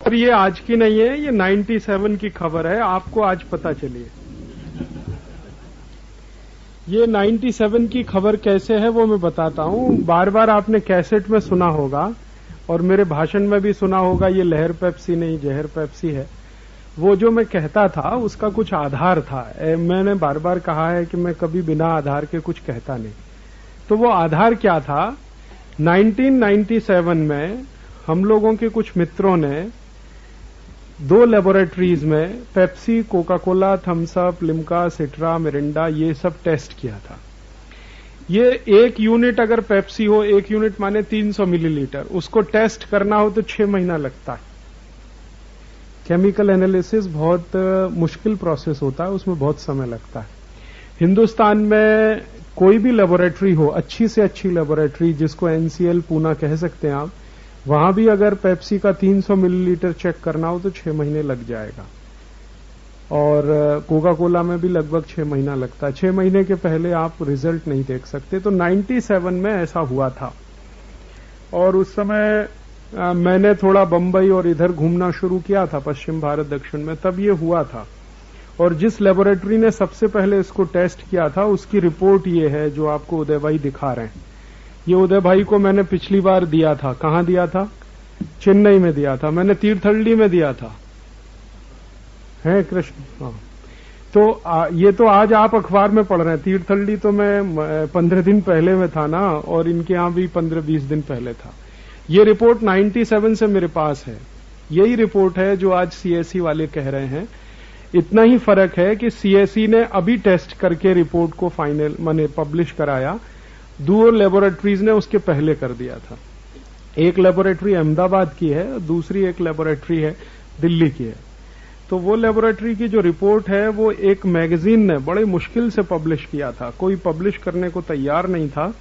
और ये आज की नहीं है, ये 97 की खबर है, आपको आज पता चली है। ये 97 की खबर कैसे है वो मैं बताता हूं। बार बार आपने कैसेट में सुना होगा और मेरे भाषण में भी सुना होगा, ये लहर पेप्सी नहीं जहर पेप्सी है। वो जो मैं कहता था उसका कुछ आधार था। मैंने बार बार कहा है कि मैं कभी बिना आधार के कुछ कहता नहीं। तो वो आधार क्या था? 1997 में हम लोगों के कुछ मित्रों ने 2 लेबोरेटरीज में Pepsi, Coca Cola, Thums Up, Limca, Citra, Mirinda ये सब टेस्ट किया था। ये 1 यूनिट अगर पेप्सी हो, 1 यूनिट माने 300 मिलीलीटर, उसको टेस्ट करना हो तो 6 महीना लगता है। केमिकल एनालिसिस बहुत मुश्किल प्रोसेस होता है, उसमें बहुत समय लगता है। हिंदुस्तान में कोई भी लेबोरेटरी हो, अच्छी से अच्छी लेबोरेटरी जिसको एनसीएल पूना कह सकते हैं आप, वहां भी अगर पेप्सी का 300 मिलीलीटर चेक करना हो तो 6 महीने लग जाएगा। और कोका कोला में भी लगभग 6 महीना लगता है। 6 महीने के पहले आप रिजल्ट नहीं देख सकते। तो 97 में ऐसा हुआ था। और उस समय मैंने थोड़ा बंबई और इधर घूमना शुरू किया था, पश्चिम भारत, दक्षिण में, तब ये हुआ था। और जिस लेबोरेटरी ने सबसे पहले इसको टेस्ट किया था उसकी रिपोर्ट ये है जो आपको उदय भाई दिखा रहे हैं। ये उदय भाई को मैंने पिछली बार दिया था। कहां दिया था? चेन्नई में दिया था। मैंने तीर्थहल्ली में दिया था, है कृष्ण। हाँ, तो ये तो आज आप अखबार में पढ़ रहे हैं। तीर्थहल्ली तो मैं 15 दिन पहले में था ना, और इनके यहां भी 15-20 दिन पहले था। ये रिपोर्ट 97 से मेरे पास है। यही रिपोर्ट है जो आज सीएससी वाले कह रहे हैं। इतना ही फर्क है कि सीएससी ने अभी टेस्ट करके रिपोर्ट को फाइनल माने पब्लिश कराया। 2 लेबोरेटरीज ने उसके पहले कर दिया था। एक लेबोरेटरी अहमदाबाद की है, दूसरी एक लेबोरेटरी है दिल्ली की है। तो वो लेबोरेटरी की जो रिपोर्ट है वो एक मैगजीन ने बड़े मुश्किल से पब्लिश किया था। कोई पब्लिश करने को तैयार नहीं था।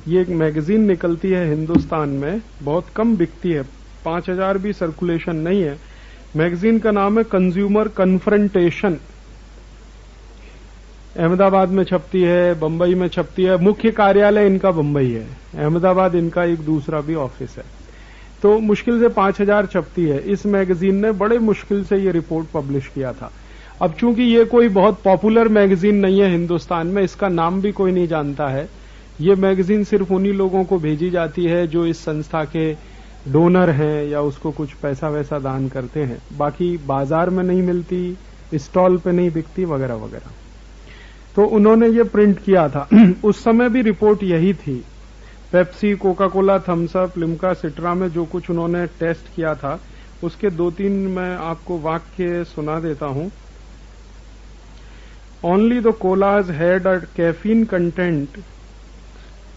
ये एक मैगजीन निकलती है हिंदुस्तान में, बहुत कम बिकती है, 5000 भी सर्कुलेशन नहीं है। मैगजीन का नाम है कंज्यूमर कन्फ्रंटेशन। अहमदाबाद में छपती है, बंबई में छपती है। मुख्य कार्यालय इनका बंबई है, अहमदाबाद इनका एक दूसरा भी ऑफिस है। तो मुश्किल से 5000 छपती है। इस मैगजीन ने बड़े मुश्किल से ये रिपोर्ट पब्लिश किया था। अब चूंकि ये कोई बहुत पॉपुलर मैगजीन नहीं है हिंदुस्तान में, इसका नाम भी कोई नहीं जानता है। ये मैगजीन सिर्फ उन्हीं लोगों को भेजी जाती है जो इस संस्था के डोनर हैं या उसको कुछ पैसा वैसा दान करते हैं। बाकी बाजार में नहीं मिलती, स्टॉल पे नहीं बिकती, वगैरह वगैरह। तो उन्होंने ये प्रिंट किया था। उस समय भी रिपोर्ट यही थी। Pepsi, Coca Cola, Thums Up, Limca, Citra में जो कुछ उन्होंने टेस्ट किया था उसके 2-3 मैं आपको वाक्य सुना देता हूं। Only the collage had a caffeine content,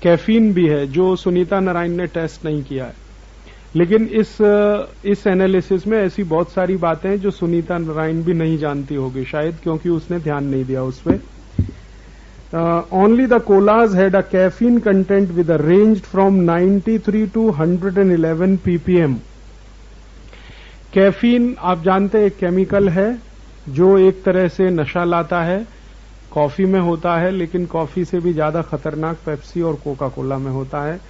caffeine भी है जो सुनीता नारायण ने टेस्ट नहीं किया है। लेकिन इस एनालिसिस में ऐसी बहुत सारी बातें हैं जो सुनीता नारायण भी नहीं जानती होगी शायद, क्योंकि उसने ध्यान नहीं दिया उस पे। Only the collage had a caffeine content with a range from 93 to 111 ppm। Caffeine आप जानते हैं एक केमिकल है जो एक तरह से नशा लाता है। कॉफी में होता है, लेकिन कॉफी से भी ज्यादा खतरनाक पेप्सी और कोका कोला में होता है।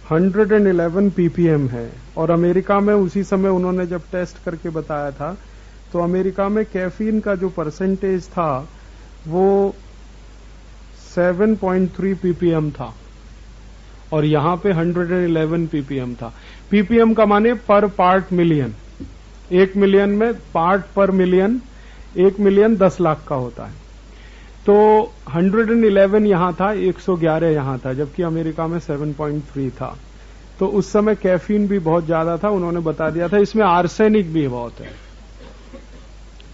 111 ppm है। और अमेरिका में उसी समय उन्होंने जब टेस्ट करके बताया था तो अमेरिका में कैफीन का जो परसेंटेज था वो 7.3 ppm था और यहां पे 111 ppm था। ppm का माने पर पार्ट मिलियन। 1 मिलियन में पार्ट पर मिलियन, 1 मिलियन 10 लाख का होता है। तो 111 यहां था, 111 यहां था, जबकि अमेरिका में 7.3 था। तो उस समय कैफीन भी बहुत ज्यादा था। उन्होंने बता दिया था इसमें आर्सेनिक भी बहुत है,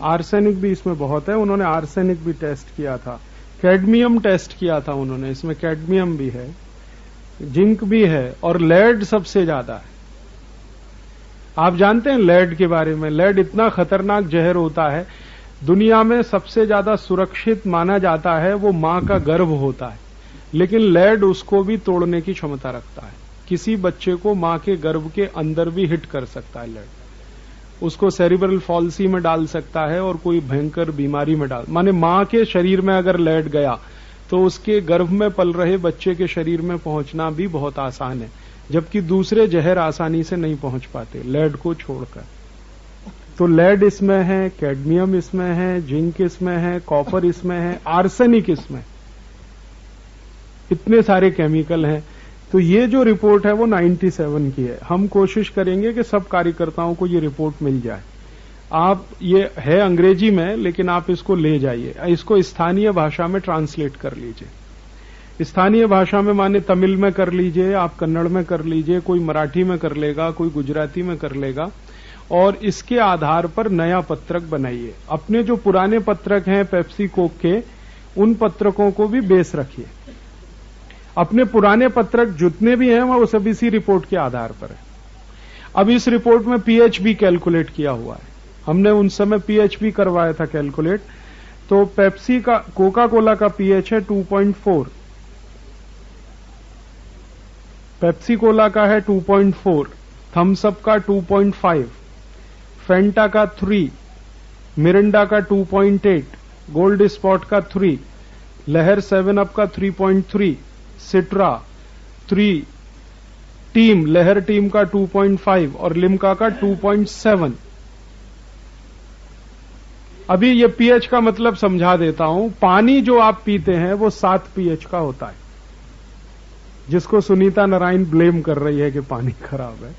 आर्सेनिक भी इसमें बहुत है। उन्होंने आर्सेनिक भी टेस्ट किया था। कैडमियम टेस्ट किया था उन्होंने, इसमें कैडमियम भी है, जिंक भी है, और लेड सबसे ज्यादा है। आप जानते हैं लेड के बारे में? लेड इतना खतरनाक जहर होता है, दुनिया में सबसे ज्यादा सुरक्षित माना जाता है वो मां का गर्भ होता है, लेकिन लेड उसको भी तोड़ने की क्षमता रखता है। किसी बच्चे को मां के गर्भ के अंदर भी हिट कर सकता है लेड, उसको सेरिब्रल फॉल्सी में डाल सकता है और कोई भयंकर बीमारी में डाल, माने मां के शरीर में अगर लेड गया तो उसके गर्भ में पल रहे बच्चे के शरीर में पहुंचना भी बहुत आसान है, जबकि दूसरे जहर आसानी से नहीं पहुंच पाते लेड को छोड़कर। तो लेड इसमें है, कैडमियम इसमें है, जिंक इसमें है, कॉपर इसमें है, आर्सेनिक इसमें, इतने सारे केमिकल हैं। तो ये जो रिपोर्ट है वो 97 की है। हम कोशिश करेंगे कि सब कार्यकर्ताओं को ये रिपोर्ट मिल जाए। आप, ये है अंग्रेजी में, लेकिन आप इसको ले जाइए, इसको स्थानीय भाषा में ट्रांसलेट कर लीजिए। स्थानीय भाषा में माने तमिल में कर लीजिए, आप कन्नड़ में कर लीजिए, कोई मराठी में कर लेगा, कोई गुजराती में कर लेगा, और इसके आधार पर नया पत्रक बनाइए। अपने जो पुराने पत्रक हैं पेप्सी कोक के, उन पत्रकों को भी बेस रखिए। अपने पुराने पत्रक जितने भी हैं वो सब इसी रिपोर्ट के आधार पर है। अब इस रिपोर्ट में पीएच भी कैलकुलेट किया हुआ है, हमने उन समय पीएच भी करवाया था कैलकुलेट। तो पेप्सी का, कोका कोला का पीएच है 2.4, पेप्सी कोला का है 2.4, थम्स अप का 2.5, फेंटा का 3, मिरिंडा का 2.8, गोल्ड स्पॉट का 3, लहर 7 अप का 3.3, सिट्रा 3, टीम, लहर टीम का 2.5 और लिम्का का 2.7। अभी ये पीएच का मतलब समझा देता हूं। पानी जो आप पीते हैं वो 7 पीएच का होता है, जिसको सुनीता नारायण ब्लेम कर रही है कि पानी खराब है।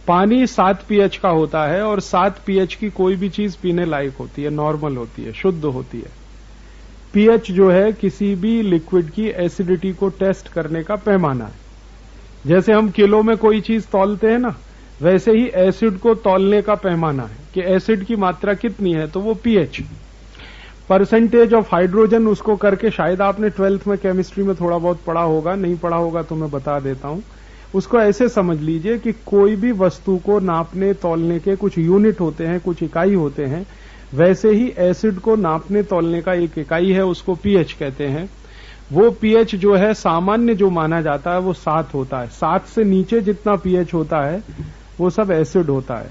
पानी 7 पीएच का होता है, और 7 पीएच की कोई भी चीज पीने लायक होती है, नॉर्मल होती है, शुद्ध होती है। पीएच जो है किसी भी लिक्विड की एसिडिटी को टेस्ट करने का पैमाना है। जैसे हम किलो में कोई चीज तौलते हैं ना, वैसे ही एसिड को तौलने का पैमाना है कि एसिड की मात्रा कितनी है, तो वो पीएच, परसेंटेज ऑफ हाइड्रोजन, उसको करके, शायद आपने 12th में केमिस्ट्री में थोड़ा बहुत पढ़ा होगा, नहीं पढ़ा होगा तो मैं बता देता हूं। उसको ऐसे समझ लीजिए कि कोई भी वस्तु को नापने तौलने के कुछ यूनिट होते हैं, कुछ इकाई होते हैं, वैसे ही एसिड को नापने तौलने का एक इकाई है, उसको पीएच कहते हैं। वो पीएच जो है सामान्य जो माना जाता है वो 7 होता है। 7 से नीचे जितना पीएच होता है वो सब एसिड होता है।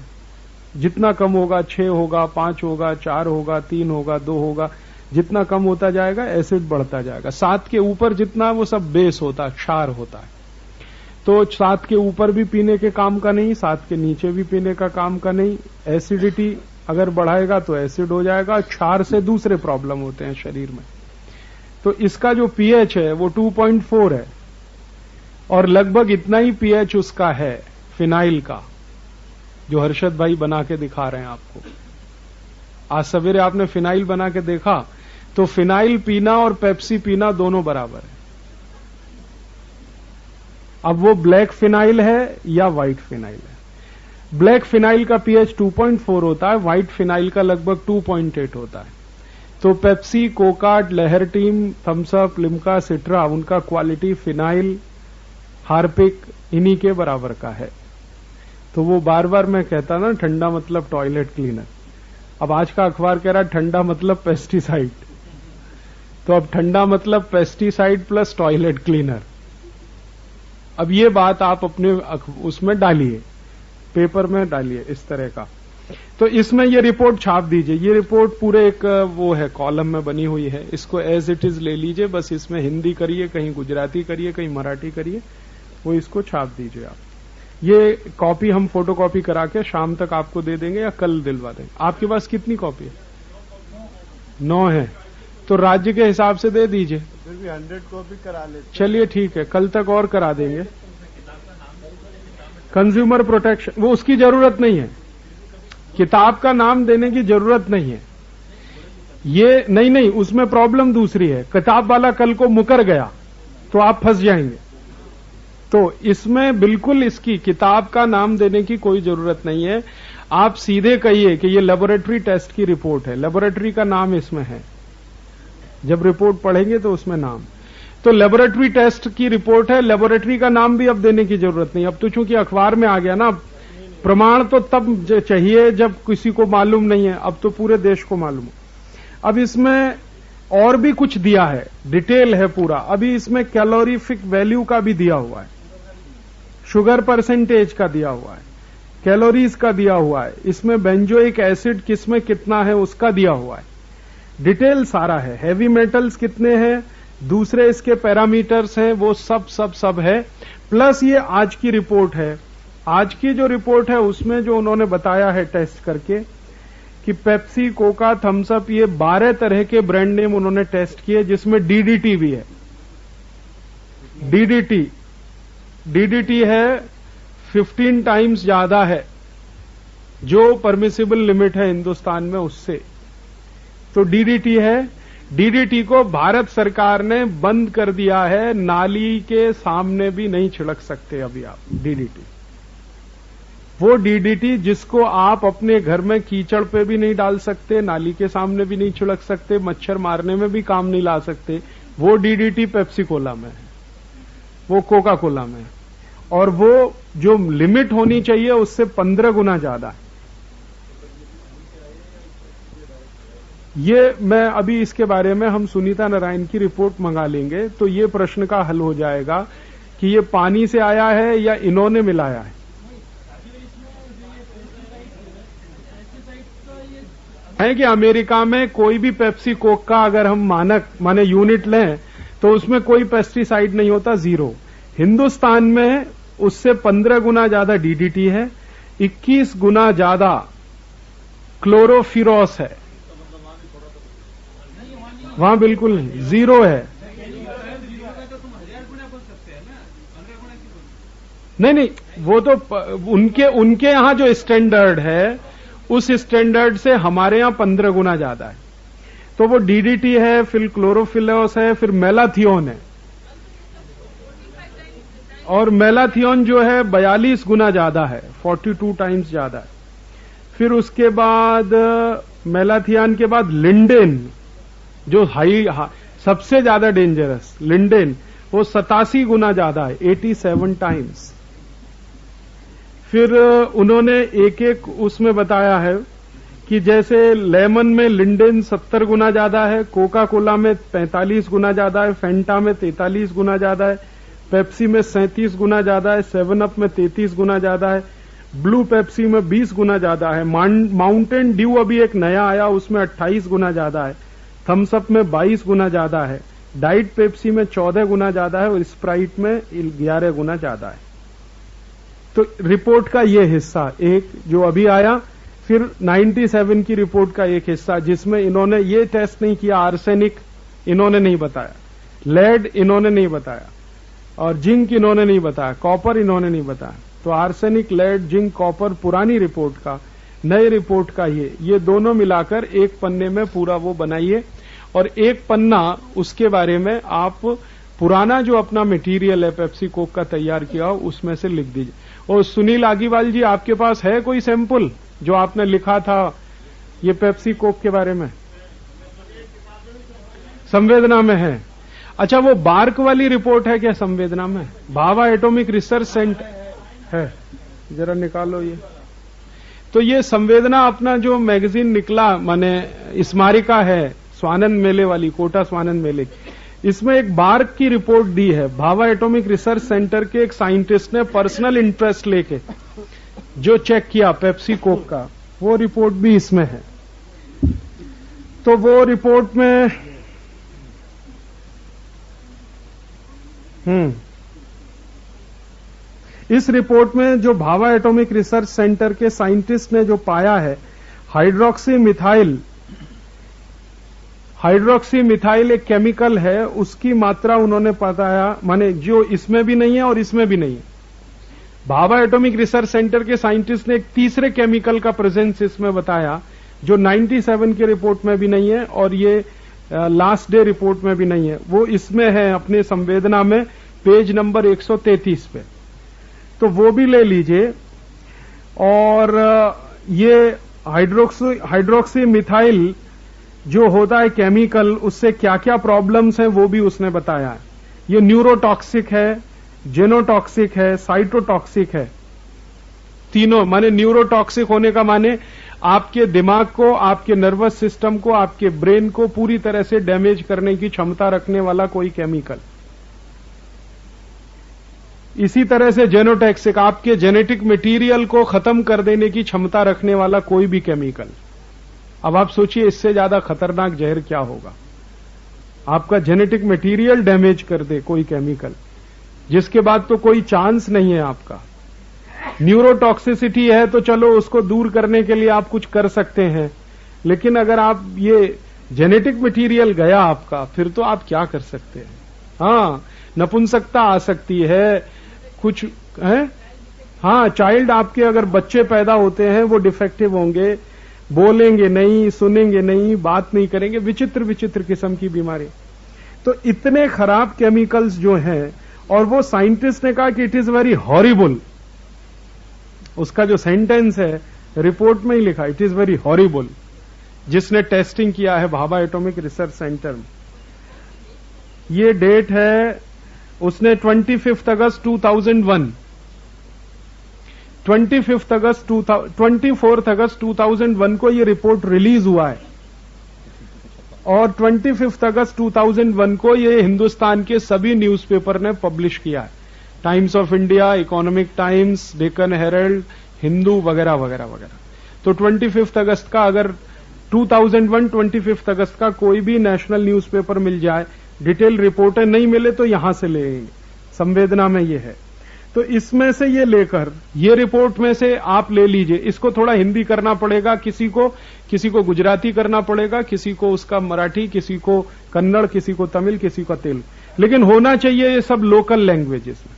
जितना कम होगा 6 होगा, 5 होगा, 4 होगा, 3 होगा, 2 होगा, जितना कम होता जाएगा एसिड बढ़ता जाएगा। 7 के ऊपर जितना वो सब बेस होता है, क्षार होता है। तो 7 के ऊपर भी पीने के काम का नहीं, 7 के नीचे भी पीने का काम का नहीं। एसिडिटी अगर बढ़ाएगा तो एसिड हो जाएगा, क्षार से दूसरे प्रॉब्लम होते हैं शरीर में। तो इसका जो पीएच है वो 2.4 है, और लगभग इतना ही पीएच उसका है फिनाइल का, जो हर्षद भाई बना के दिखा रहे हैं आपको। आज सवेरे आपने फिनाइल बना के देखा, तो फिनाइल पीना और पेप्सी पीना दोनों बराबर है। अब वो ब्लैक फिनाइल है या व्हाइट फिनाइल है। ब्लैक फिनाइल का पीएच 2.4 होता है, व्हाइट फिनाइल का लगभग 2.8 होता है। तो पेप्सी, कोका, लहर टीम, थम्स अप, लिम्का, सिट्रा, उनका क्वालिटी फिनाइल, हार्पिक इन्हीं के बराबर का है। तो वो बार बार मैं कहता ना, ठंडा मतलब टॉयलेट क्लीनर। अब आज का अखबार कह रहा है ठंडा मतलब पेस्टिसाइड, तो अब ठंडा मतलब पेस्टिसाइड प्लस टॉयलेट क्लीनर। अब ये बात आप अपने उसमें डालिए, पेपर में डालिए इस तरह का। तो इसमें ये रिपोर्ट छाप दीजिए। ये रिपोर्ट पूरे एक वो है, कॉलम में बनी हुई है, इसको एज इट इज ले लीजिए। बस इसमें हिंदी करिए, कहीं गुजराती करिए, कहीं मराठी करिए, वो इसको छाप दीजिए आप। ये कॉपी हम फोटो कॉपी करा के शाम तक आपको दे देंगे या कल दिलवा देंगे। आपके पास कितनी कॉपी है? 9 है, तो राज्य के हिसाब से दे दीजिए। फिर भी 100 कॉपी करा लेते। चलिए ठीक है, कल तक और करा देंगे। कंज्यूमर प्रोटेक्शन, वो उसकी जरूरत नहीं है, किताब का नाम देने की जरूरत नहीं है। ये नहीं, उसमें प्रॉब्लम दूसरी है। किताब वाला कल को मुकर गया तो आप फंस जाएंगे। तो इसमें बिल्कुल इसकी किताब का नाम देने की कोई जरूरत नहीं है। आप सीधे कहिए कि ये लेबोरेटरी टेस्ट की रिपोर्ट है, लेबोरेटरी का नाम इसमें है। जब रिपोर्ट पढ़ेंगे तो उसमें नाम, तो लेबोरेटरी टेस्ट की रिपोर्ट है, लेबोरेटरी का नाम भी अब देने की जरूरत नहीं। अब तो चूंकि अखबार में आ गया ना, प्रमाण तो तब चाहिए जब किसी को मालूम नहीं है, अब तो पूरे देश को मालूम है। अब इसमें और भी कुछ दिया है, डिटेल है पूरा। अभी इसमें कैलोरीफिक वैल्यू का भी दिया हुआ है, शुगर परसेंटेज का दिया हुआ है, कैलोरीज का दिया हुआ है, इसमें बेंजोइक एसिड किसमें कितना है उसका दिया हुआ है, डिटेल सारा है। हैवी मेटल्स कितने हैं, दूसरे इसके पैरामीटर्स हैं, वो सब है। प्लस ये आज की रिपोर्ट है आज की जो रिपोर्ट है उसमें जो उन्होंने बताया है टेस्ट करके कि पेप्सी, कोका, थम्स अप, ये 12 तरह के ब्रांड नेम उन्होंने टेस्ट किए जिसमें डीडीटी भी है। डीडीटी है 15 टाइम्स ज्यादा है जो परमिसिबल लिमिट है हिंदुस्तान में उससे। तो डीडीटी है। डीडीटी को भारत सरकार ने बंद कर दिया है, नाली के सामने भी नहीं छिड़क सकते अभी आप डीडीटी। वो डीडीटी जिसको आप अपने घर में कीचड़ पे भी नहीं डाल सकते, नाली के सामने भी नहीं छिड़क सकते, मच्छर मारने में भी काम नहीं ला सकते, वो डीडीटी पेप्सी कोला में है, वो कोका कोला में है। और वो जो लिमिट होनी चाहिए उससे 15 गुना ज्यादा है। ये मैं अभी इसके बारे में हम सुनीता नारायण की रिपोर्ट मंगा लेंगे तो ये प्रश्न का हल हो जाएगा कि ये पानी से आया है या इन्होंने मिलाया है कि अमेरिका में कोई भी पेप्सी कोक का अगर हम माने यूनिट लें तो उसमें कोई पेस्टिसाइड नहीं होता, जीरो। हिंदुस्तान में उससे 15 गुना ज्यादा डीडीटी है, 21 गुना ज्यादा क्लोरोफिरोस है। वहां बिल्कुल नहीं, जीरो है। नहीं, वो तो उनके यहां जो स्टैंडर्ड है उस स्टैंडर्ड से हमारे यहां 15 गुना ज्यादा है। तो वो डीडीटी है, फिर क्लोरोफिलोस है, फिर मेलाथियोन है। और मेलाथियोन जो है 42 गुना ज्यादा है, 42 टाइम्स ज्यादा है। फिर उसके बाद मेलाथियान के बाद लिंडेन जो सबसे ज्यादा डेंजरस, लिंडेन, वो 87 गुना ज्यादा है, 87 टाइम्स। फिर उन्होंने एक एक उसमें बताया है कि जैसे लेमन में लिंडेन 70 गुना ज्यादा है, कोका कोला में 45 गुना ज्यादा है, फेंटा में 43 गुना ज्यादा है, पेप्सी में 37 गुना ज्यादा है, 7 अप में 33 गुना ज्यादा है, ब्लू पेप्सी में 20 गुना ज्यादा है, माउंटेन ड्यू अभी एक नया आया उसमें 28 गुना ज्यादा है, थम्स अप में 22 गुना ज्यादा है, डाइट पेप्सी में 14 गुना ज्यादा है और स्प्राइट में 11 गुना ज्यादा है। तो रिपोर्ट का ये हिस्सा एक जो अभी आया, फिर 97 की रिपोर्ट का एक हिस्सा जिसमें इन्होंने ये टेस्ट नहीं किया, आर्सेनिक इन्होंने नहीं बताया, लेड इन्होंने नहीं बताया और जिंक इन्होंने नहीं बताया, कॉपर इन्होंने नहीं बताया। तो आर्सेनिक, लेड, जिंक, कॉपर पुरानी रिपोर्ट का, नई रिपोर्ट का ये दोनों मिलाकर एक पन्ने में पूरा वो बनाइए और एक पन्ना उसके बारे में आप पुराना जो अपना मटेरियल है पेप्सी कोक का तैयार किया हो उसमें से लिख दीजिए। और सुनील आगीवाल जी, आपके पास है कोई सैंपल जो आपने लिखा था ये पेप्सी कोक के बारे में? संवेदना में है। अच्छा, वो बार्क वाली रिपोर्ट है क्या संवेदना में? भाभा एटॉमिक रिसर्च सेंटर है, जरा निकालो ये। तो ये संवेदना अपना जो मैगजीन निकला, माने स्मारिका है स्वानंद मेले वाली, कोटा स्वानंद मेले, इसमें एक बार्क की रिपोर्ट दी है। भाभा एटॉमिक रिसर्च सेंटर के एक साइंटिस्ट ने पर्सनल इंटरेस्ट लेके जो चेक किया पेप्सी कोक का, वो रिपोर्ट भी इसमें है। तो वो रिपोर्ट में इस रिपोर्ट में जो भाभा एटॉमिक रिसर्च सेंटर के साइंटिस्ट ने जो पाया है, हाइड्रोक्सी मिथाइल एक केमिकल है, उसकी मात्रा उन्होंने बताया, माने जो इसमें भी नहीं है और इसमें भी नहीं है। भाभा एटॉमिक रिसर्च सेंटर के साइंटिस्ट ने एक तीसरे केमिकल का प्रेजेंस इसमें बताया जो 97 की रिपोर्ट में भी नहीं है और ये लास्ट डे रिपोर्ट में भी नहीं है। वो इसमें है अपने संवेदना में पेज नंबर 133 पे, तो वो भी ले लीजिए। और ये हाइड्रोक्सी मिथाइल जो होता है केमिकल, उससे क्या क्या प्रॉब्लम्स हैं वो भी उसने बताया है। ये न्यूरोटॉक्सिक है, जेनोटॉक्सिक है, साइटोटॉक्सिक है, तीनों। माने न्यूरोटॉक्सिक होने का माने आपके दिमाग को, आपके नर्वस सिस्टम को, आपके ब्रेन को पूरी तरह से डैमेज करने की क्षमता रखने वाला कोई केमिकल। इसी तरह से जेनोटॉक्सिक, आपके जेनेटिक मटेरियल को खत्म कर देने की क्षमता रखने वाला कोई भी केमिकल। अब आप सोचिए इससे ज्यादा खतरनाक जहर क्या होगा? आपका जेनेटिक मटेरियल डैमेज कर दे कोई केमिकल, जिसके बाद तो कोई चांस नहीं है आपका। न्यूरोटॉक्सिसिटी है तो चलो उसको दूर करने के लिए आप कुछ कर सकते हैं, लेकिन अगर आप ये जेनेटिक मटेरियल गया आपका, फिर तो आप क्या कर सकते हैं। हाँ, नपुंसकता आ सकती है, कुछ है। हाँ, चाइल्ड आपके अगर बच्चे पैदा होते हैं वो डिफेक्टिव होंगे, बोलेंगे नहीं, सुनेंगे नहीं, बात नहीं करेंगे, विचित्र विचित्र किस्म की बीमारी। तो इतने खराब केमिकल्स जो हैं, और वो साइंटिस्ट ने कहा कि इट इज वेरी हॉरिबल। उसका जो सेंटेंस है रिपोर्ट में ही लिखा, इट इज वेरी हॉरिबल, जिसने टेस्टिंग किया है भाभा एटॉमिक रिसर्च सेंटर में। ये डेट है, उसने 25 अगस्त 2001, 24 अगस्त 2001 को ये रिपोर्ट रिलीज हुआ है, और 25 अगस्त 2001 को ये हिंदुस्तान के सभी न्यूज़पेपर ने पब्लिश किया है। Times of India, Economic Times, Deccan Herald, Hindu वगैरह वगैरह वगैरह। तो 25 अगस्त का, अगर 2001 25 अगस्त का कोई भी नेशनल न्यूज़पेपर मिल जाए, डिटेल रिपोर्टें नहीं मिले तो यहां से लेंगे, संवेदना में ये है। तो इसमें से ये लेकर, ये रिपोर्ट में से आप ले लीजिए। इसको थोड़ा हिंदी करना पड़ेगा, किसी को गुजराती करना पड़ेगा, किसी को उसका मराठी, किसी को कन्नड़, किसी को तमिल, किसी को तेलुगु, लेकिन होना चाहिए ये सब लोकल लैंग्वेजेस में।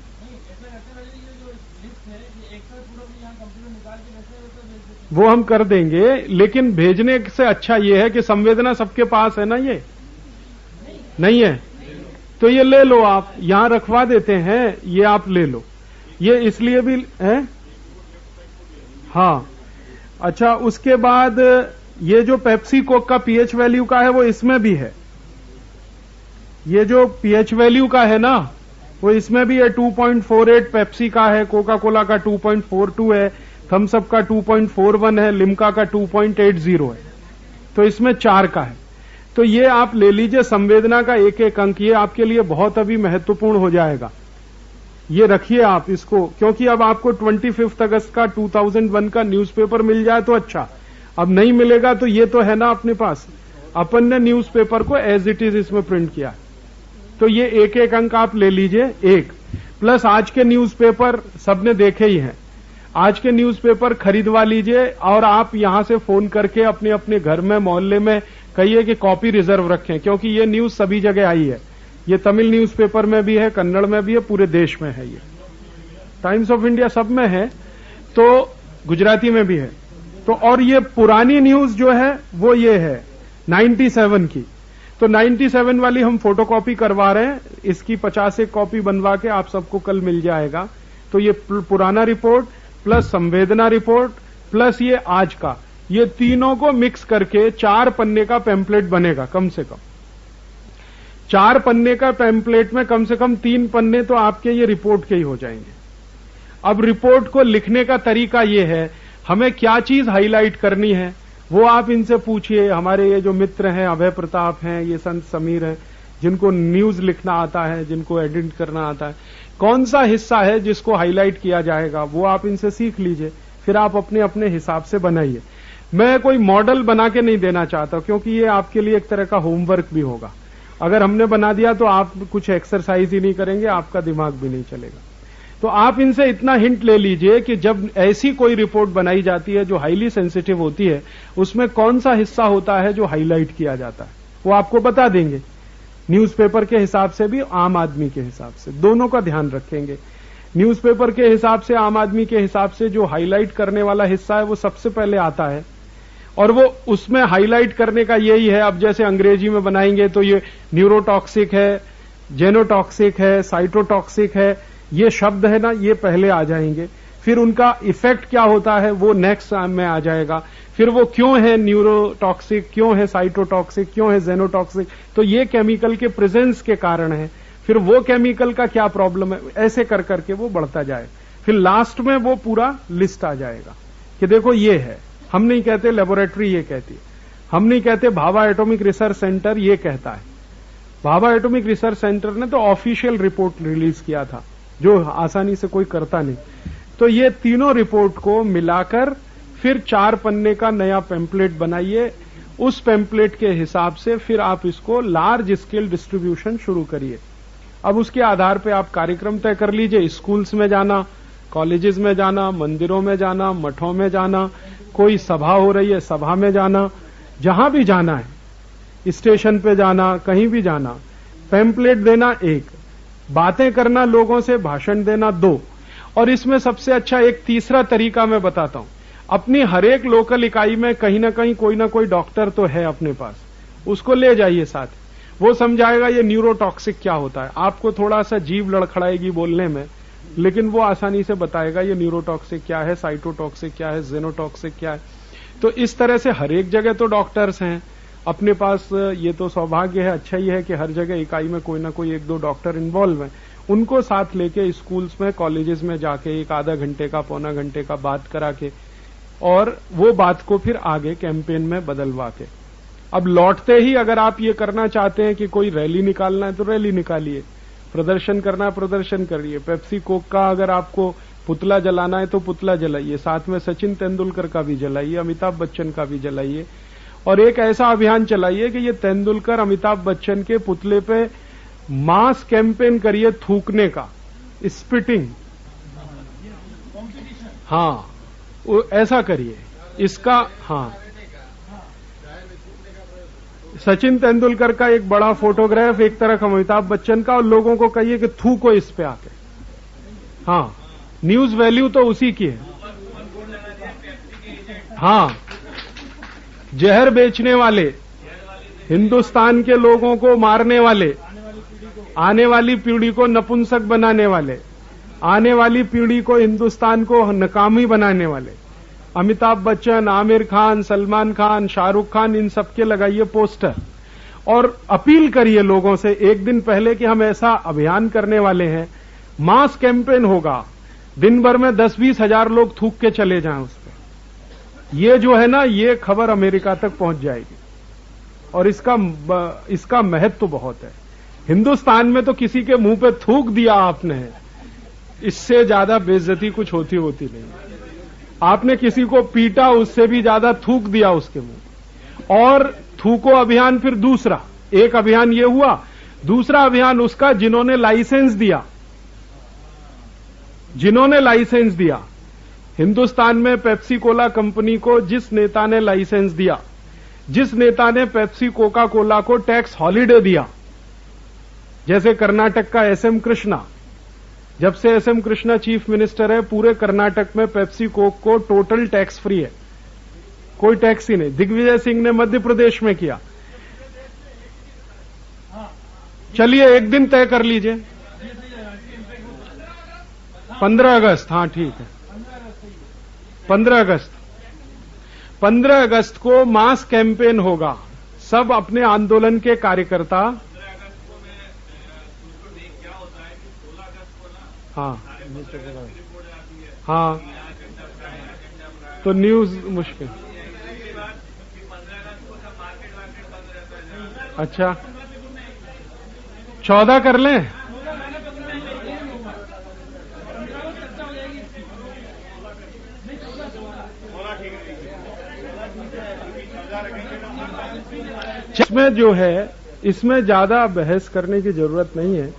वो हम कर देंगे, लेकिन भेजने से अच्छा ये है कि संवेदना सबके पास है ना, ये नहीं है तो ये ले लो, आप यहां रखवा देते हैं, ये आप ले लो। ये इसलिए भी है। हाँ, अच्छा, उसके बाद ये जो पेप्सी कोक का पीएच वैल्यू का है वो इसमें भी है। ये जो पीएच वैल्यू का है ना, वो इसमें भी है। 2.48 पेप्सी का है, कोका कोला का 2.42 है, थम्स अप का 2.41 है, लिम्का का 2.80 है। तो इसमें 4 का है। तो ये आप ले लीजिए, संवेदना का एक एक अंक, ये आपके लिए बहुत अभी महत्वपूर्ण हो जाएगा। ये रखिए आप इसको, क्योंकि अब आपको 25 अगस्त का 2001 का न्यूज़पेपर मिल जाए तो अच्छा, अब नहीं मिलेगा तो ये तो है ना अपने पास, अपन ने न्यूज़पेपर को एज इट इज इसमें प्रिंट किया। तो ये एक एक अंक आप ले लीजिए, एक प्लस आज के न्यूज़पेपर सबने देखे ही हैं, आज के न्यूज़पेपर खरीदवा लीजिए, और आप यहां से फोन करके अपने अपने घर में, मोहल्ले में कहिए कि कॉपी रिजर्व रखें, क्योंकि ये न्यूज सभी जगह आई है। ये तमिल न्यूज़पेपर में भी है, कन्नड़ में भी है, पूरे देश में है। ये टाइम्स ऑफ इंडिया सब में है, तो गुजराती में भी है। तो और ये पुरानी न्यूज जो है वो ये है 97 की। तो 97 वाली हम फोटोकॉपी करवा रहे हैं, इसकी 50 एक कॉपी बनवा के आप सबको कल मिल जाएगा। तो ये पुराना रिपोर्ट प्लस संवेदना रिपोर्ट प्लस ये आज का, ये तीनों को मिक्स करके 4 पन्ने का पैम्पलेट बनेगा। कम से कम 4 पन्ने का पैम्पलेट में कम से कम 3 पन्ने तो आपके ये रिपोर्ट के ही हो जाएंगे। अब रिपोर्ट को लिखने का तरीका ये है, हमें क्या चीज हाईलाइट करनी है वो आप इनसे पूछिए। हमारे ये जो मित्र हैं, अभय प्रताप हैं, ये संत समीर हैं, जिनको न्यूज लिखना आता है, जिनको एडिट करना आता है, कौन सा हिस्सा है जिसको हाईलाइट किया जाएगा वो आप इनसे सीख लीजिए, फिर आप अपने अपने हिसाब से बनाइए। मैं कोई मॉडल बना के नहीं देना चाहता, क्योंकि ये आपके लिए एक तरह का होमवर्क भी होगा। अगर हमने बना दिया तो आप कुछ एक्सरसाइज ही नहीं करेंगे, आपका दिमाग भी नहीं चलेगा। तो आप इनसे इतना हिंट ले लीजिए कि जब ऐसी कोई रिपोर्ट बनाई जाती है जो हाईली सेंसिटिव होती है, उसमें कौन सा हिस्सा होता है जो हाईलाइट किया जाता है, वो आपको बता देंगे। न्यूज़पेपर के हिसाब से भी, आम आदमी के हिसाब से, दोनों का ध्यान रखेंगे। न्यूज़पेपर के हिसाब से, आम आदमी के हिसाब से जो हाईलाइट करने वाला हिस्सा है वो सबसे पहले आता है, और वो उसमें हाईलाइट करने का यही है। अब जैसे अंग्रेजी में बनाएंगे तो ये न्यूरोटॉक्सिक है, जेनोटॉक्सिक है, साइटोटॉक्सिक है, ये शब्द है ना, ये पहले आ जाएंगे। फिर उनका इफेक्ट क्या होता है वो नेक्स्ट में आ जाएगा। फिर वो क्यों है न्यूरोटॉक्सिक, क्यों है साइटोटॉक्सिक, क्यों है जेनोटॉक्सिक, तो ये केमिकल के प्रेजेंस के कारण है। फिर वो केमिकल का क्या प्रॉब्लम है, ऐसे कर करके वो बढ़ता जाए। फिर लास्ट में वो पूरा लिस्ट आ जाएगा कि देखो ये है। हम नहीं कहते लेबोरेटरी ये कहती है, हम नहीं कहते भाभा एटॉमिक रिसर्च सेंटर ये कहता है। भाभा एटॉमिक रिसर्च सेंटर ने तो ऑफिशियल रिपोर्ट रिलीज किया था, जो आसानी से कोई करता नहीं। तो ये तीनों रिपोर्ट को मिलाकर फिर 4 पन्ने का नया पैम्पलेट बनाइए। उस पैम्पलेट के हिसाब से फिर आप इसको लार्ज स्केल डिस्ट्रीब्यूशन शुरू करिए। अब उसके आधार पे आप कार्यक्रम तय कर लीजिए, स्कूल्स में जाना, कॉलेजेस में जाना, मंदिरों में जाना, मठों में जाना, कोई सभा हो रही है सभा में जाना, जहां भी जाना है, स्टेशन पे जाना, कहीं भी जाना, पैम्पलेट देना 1, बातें करना लोगों से, भाषण देना 2, और इसमें सबसे अच्छा एक तीसरा तरीका मैं बताता हूं। अपनी हर एक लोकल इकाई में कहीं ना कोई डॉक्टर तो है अपने पास, उसको ले जाइए साथ। वो समझाएगा ये न्यूरोटॉक्सिक क्या होता है। आपको थोड़ा सा जीभ लड़खड़ाएगी बोलने में, लेकिन वो आसानी से बताएगा ये न्यूरोटॉक्सिक क्या है, साइटोटॉक्सिक क्या है, जेनोटॉक्सिक क्या है। तो इस तरह से हर एक जगह तो डॉक्टर्स हैं अपने पास। ये तो सौभाग्य है, अच्छा ही है कि हर जगह इकाई में कोई ना कोई 1-2 डॉक्टर इन्वॉल्व हैं। उनको साथ लेके स्कूल्स में, कॉलेजेस में जाके 1 आधा घंटे का, पौना घंटे का बात करा के, और वो बात को फिर आगे कैंपेन में बदलवा के। अब लौटते ही अगर आप ये करना चाहते हैं कि कोई रैली निकालना है तो रैली निकालिए, प्रदर्शन करना है प्रदर्शन करिए। पेप्सी कोक का अगर आपको पुतला जलाना है तो पुतला जलाइए, साथ में सचिन तेंदुलकर का भी जलाइए, अमिताभ बच्चन का भी जलाइए, और एक ऐसा अभियान चलाइए कि ये तेंदुलकर, अमिताभ बच्चन के पुतले पे मास कैंपेन करिए थूकने का, स्पिटिंग। हाँ, ऐसा करिए इसका। हाँ, सचिन तेंदुलकर का एक बड़ा फोटोग्राफ, एक तरफ अमिताभ बच्चन का, और लोगों को कहिए कि थूको इस पे आके। हाँ, न्यूज वैल्यू तो उसी की है। हाँ, जहर बेचने वाले, हिंदुस्तान के लोगों को मारने वाले, आने वाली पीढ़ी को नपुंसक बनाने वाले, आने वाली पीढ़ी को, हिंदुस्तान को नाकामी बनाने वाले, अमिताभ बच्चन, आमिर खान, सलमान खान, शाहरुख खान, इन सबके लगाइए पोस्टर और अपील करिए लोगों से 1 दिन पहले कि हम ऐसा अभियान करने वाले हैं, मास कैंपेन होगा, दिन भर में 10-20 हजार लोग थूक के चले जाएं उस पर। ये जो है ना, ये खबर अमेरिका तक पहुंच जाएगी, और इसका महत्व तो बहुत है। हिंदुस्तान में तो किसी के मुंह पे थूक दिया आपने, इससे ज्यादा बेइज्जती कुछ होती नहीं। आपने किसी को पीटा, उससे भी ज्यादा थूक दिया उसके मुंह। और थूको अभियान फिर दूसरा, एक अभियान ये हुआ, दूसरा अभियान उसका जिन्होंने लाइसेंस दिया, हिंदुस्तान में पेप्सी कोला कंपनी को जिस नेता ने लाइसेंस दिया, जिस नेता ने पेप्सी कोका कोला को टैक्स हॉलिडे दिया, जैसे कर्नाटक का SM कृष्णा, जब से SM कृष्णा चीफ मिनिस्टर है, पूरे कर्नाटक में पेप्सी कोक को टोटल टैक्स फ्री है, कोई टैक्स ही नहीं। दिग्विजय सिंह ने मध्य प्रदेश में किया। चलिए एक दिन तय कर लीजिए, 15 अगस्त। हाँ ठीक है, 15 अगस्त को मास कैंपेन होगा। सब अपने आंदोलन के कार्यकर्ता, हाँ, तो न्यूज मुश्किल। अच्छा, 14 कर लें। इसमें जो है, इसमें ज्यादा बहस करने की जरूरत नहीं है।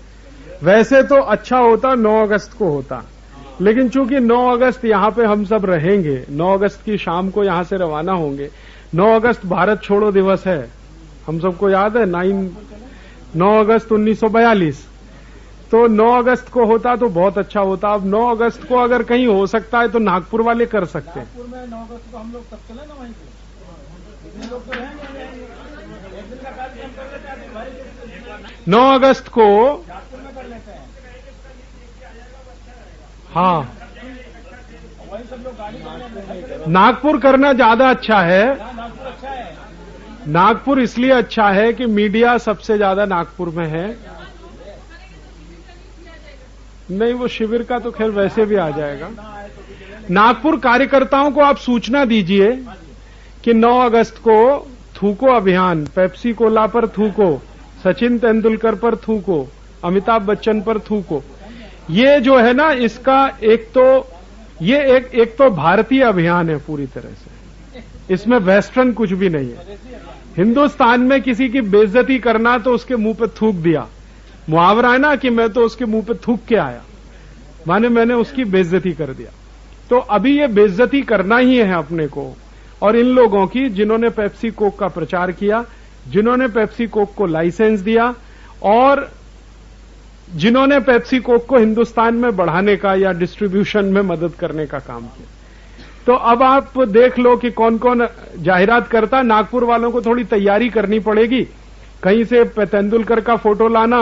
वैसे तो अच्छा होता 9 अगस्त को होता, लेकिन चूंकि 9 अगस्त यहां पे हम सब रहेंगे, 9 अगस्त की शाम को यहां से रवाना होंगे। 9 अगस्त भारत छोड़ो दिवस है, हम सबको याद है, 9 अगस्त 1942। तो 9 अगस्त को होता तो बहुत अच्छा होता। अब 9 अगस्त को अगर कहीं हो सकता है तो नागपुर वाले कर सकते हैं। नागपुर में 9 अगस्त को हम लोग सब चले ना वहीं से, लोग तो रहेंगे, एक दिन का कार्यक्रम कर लेते हैं। 9 अगस्त को नागपुर में कर लेते हैं। हाँ, वही सब लोग गाड़ी नागपुर करना ज्यादा अच्छा है। नागपुर अच्छा है। नागपुर इसलिए अच्छा है कि मीडिया सबसे ज्यादा नागपुर में है। नहीं, वो शिविर का तो खैर वैसे भी आ जाएगा। नागपुर कार्यकर्ताओं को आप सूचना दीजिए कि 9 अगस्त को थूको अभियान, पेप्सी कोला पर थूको, सचिन तेंदुलकर पर थूको, अमिताभ बच्चन पर थूको। ये जो है ना, इसका एक तो भारतीय अभियान है पूरी तरह से, इसमें वेस्टर्न कुछ भी नहीं है। हिंदुस्तान में किसी की बेइज्जती करना तो उसके मुंह पे थूक दिया, मुहावरा है ना कि मैं तो उसके मुंह पे थूक के आया। माने मैंने उसकी बेइज्जती कर दिया। तो अभी ये बेइज्जती करना ही है अपने को, और इन लोगों की जिन्होंने पेप्सी कोक का प्रचार किया, जिन्होंने पेप्सी कोक को लाइसेंस दिया, और जिन्होंने पेप्सी कोक को हिंदुस्तान में बढ़ाने का या डिस्ट्रीब्यूशन में मदद करने का काम किया। तो अब आप देख लो कि कौन कौन जाहिरात करता। नागपुर वालों को थोड़ी तैयारी करनी पड़ेगी, कहीं से तेंदुलकर का फोटो लाना,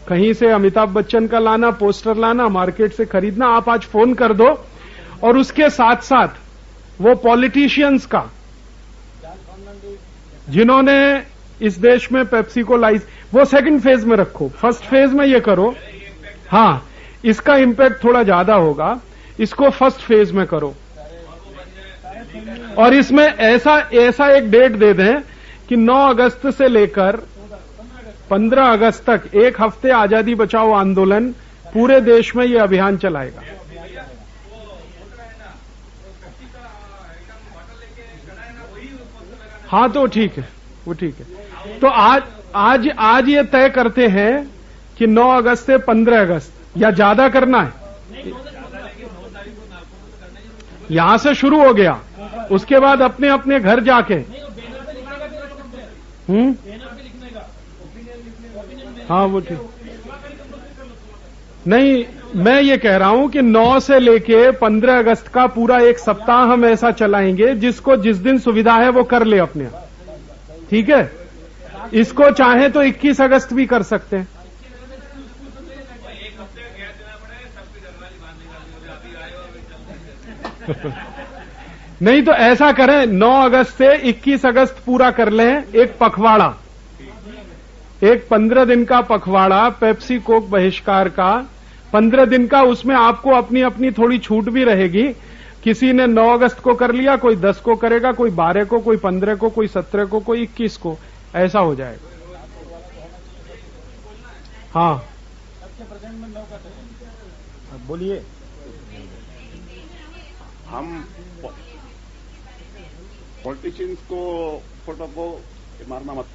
कहीं से अमिताभ बच्चन का लाना, पोस्टर लाना, मार्केट से खरीदना। आप आज फोन कर दो, और उसके साथ साथ वो पॉलिटिशियंस का जिन्होंने इस देश में पेप्सी को वो सेकंड फेज में रखो, फर्स्ट फेज में ये करो। हाँ, इसका इंपैक्ट थोड़ा ज्यादा होगा, इसको फर्स्ट फेज में करो। और इसमें ऐसा एक डेट दे दें कि 9 अगस्त से लेकर 15 अगस्त तक 1 हफ्ते आजादी बचाओ आंदोलन पूरे देश में ये अभियान चलाएगा। हाँ, तो ठीक है, वो ठीक है। तो आज ये तय करते हैं कि 9 अगस्त से 15 अगस्त या ज्यादा करना है। यहां से शुरू हो गया, उसके बाद अपने अपने घर जाके हाँ वो ठीक नहीं, मैं ये कह रहा हूं कि 9 से लेके 15 अगस्त का पूरा एक सप्ताह हम ऐसा चलाएंगे, जिसको जिस दिन सुविधा है वो कर ले अपने। ठीक है, इसको चाहे तो 21 अगस्त भी कर सकते हैं। नहीं तो ऐसा करें, 9 अगस्त से 21 अगस्त पूरा कर लें, एक पखवाड़ा, एक 15 दिन का पखवाड़ा पेप्सी कोक बहिष्कार का, 15 दिन का। उसमें आपको अपनी अपनी थोड़ी छूट भी रहेगी। किसी ने 9 अगस्त को कर लिया, कोई 10 को करेगा, कोई 12 को, कोई 15 को, कोई 17 को, कोई 21 को, ऐसा हो जाएगा। हाँ बोलिए। हम पॉलिटिशियंस को फोटो को मारना मत,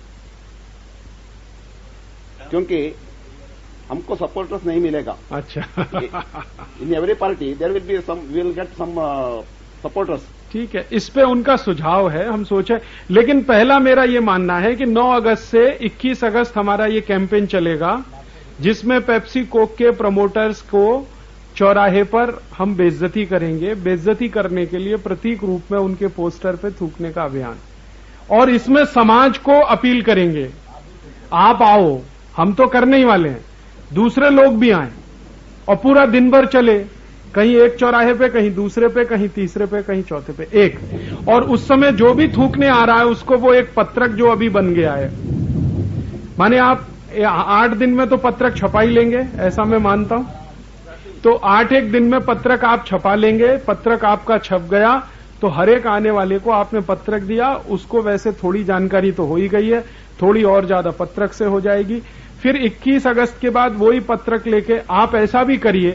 क्योंकि हमको सपोर्टर्स नहीं मिलेगा। अच्छा। In every party there will be some, we will get some supporters. ठीक है, इस पे उनका सुझाव है, हम सोचे। लेकिन पहला मेरा ये मानना है कि 9 अगस्त से 21 अगस्त हमारा ये कैंपेन चलेगा, जिसमें पेप्सी कोक के प्रमोटर्स को चौराहे पर हम बेइज्जती करेंगे। बेइज्जती करने के लिए प्रतीक रूप में उनके पोस्टर पे थूकने का अभियान, और इसमें समाज को अपील करेंगे, आप आओ, हम तो करने ही वाले हैं, दूसरे लोग भी आए, और पूरा दिन भर चले, कहीं एक चौराहे पे, कहीं दूसरे पे, कहीं तीसरे पे, कहीं चौथे पे एक। और उस समय जो भी थूकने आ रहा है उसको वो एक पत्रक जो अभी बन गया है, माने आप 8 दिन में तो पत्रक छपा ही लेंगे, ऐसा मैं मानता हूं। तो 8 दिन में पत्रक आप छपा लेंगे, पत्रक आपका छप गया तो हर एक आने वाले को आपने पत्रक दिया, उसको वैसे थोड़ी जानकारी तो हो ही गई है, थोड़ी और ज्यादा पत्रक से हो जाएगी। फिर 21 अगस्त के बाद वही पत्रक लेके आप ऐसा भी करिए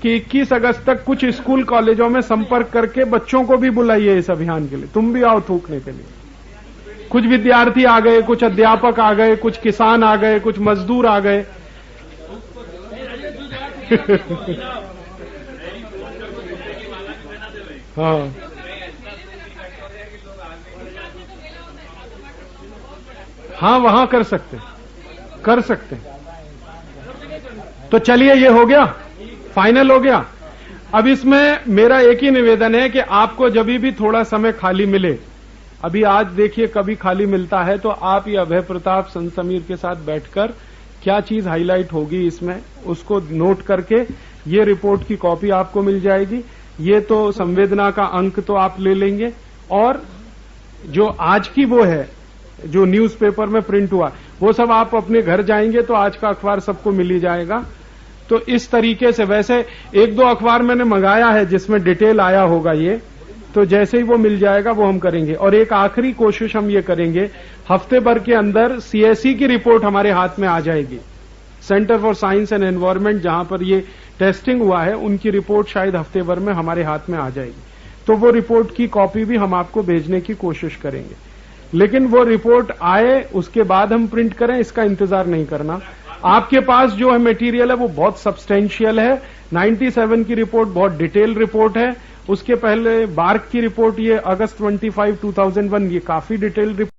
कि 21 अगस्त तक कुछ स्कूल कॉलेजों में संपर्क करके बच्चों को भी बुलाइए इस अभियान के लिए, तुम भी आओ थूकने के लिए। कुछ विद्यार्थी आ गए, कुछ अध्यापक आ गए, कुछ किसान आ गए, कुछ मजदूर आ गए। हाँ हाँ, वहां कर सकते तो चलिए, ये हो गया, फाइनल हो गया। अब इसमें मेरा एक ही निवेदन है कि आपको जब भी थोड़ा समय खाली मिले, अभी आज देखिए कभी खाली मिलता है तो आप ये अभय प्रताप संत समीर के साथ बैठकर क्या चीज हाईलाइट होगी इसमें, उसको नोट करके ये रिपोर्ट की कॉपी आपको मिल जाएगी। ये तो संवेदना का अंक तो आप ले लेंगे, और जो आज की वो है जो न्यूज़पेपर में प्रिंट हुआ, वो सब आप अपने घर जाएंगे तो आज का अखबार सबको मिल ही जाएगा। तो इस तरीके से, वैसे 1-2 अखबार मैंने मंगाया है जिसमें डिटेल आया होगा ये, तो जैसे ही वो मिल जाएगा वो हम करेंगे। और एक आखिरी कोशिश हम ये करेंगे, हफ्ते भर के अंदर सीएसई की रिपोर्ट हमारे हाथ में आ जाएगी। Centre for science and environment जहां पर ये टेस्टिंग हुआ है, उनकी रिपोर्ट शायद हफ्ते भर में हमारे हाथ में आ जाएगी। तो वो रिपोर्ट की कॉपी भी हम आपको भेजने की कोशिश करेंगे, लेकिन वो रिपोर्ट आए उसके बाद हम प्रिंट करें, इसका इंतजार नहीं करना। आपके पास जो है मटेरियल है वो बहुत सब्सटेंशियल है। 97 की रिपोर्ट बहुत डिटेल रिपोर्ट है। उसके पहले बार्क की रिपोर्ट ये अगस्त 25, 2001 ये काफी डिटेल रिपोर्ट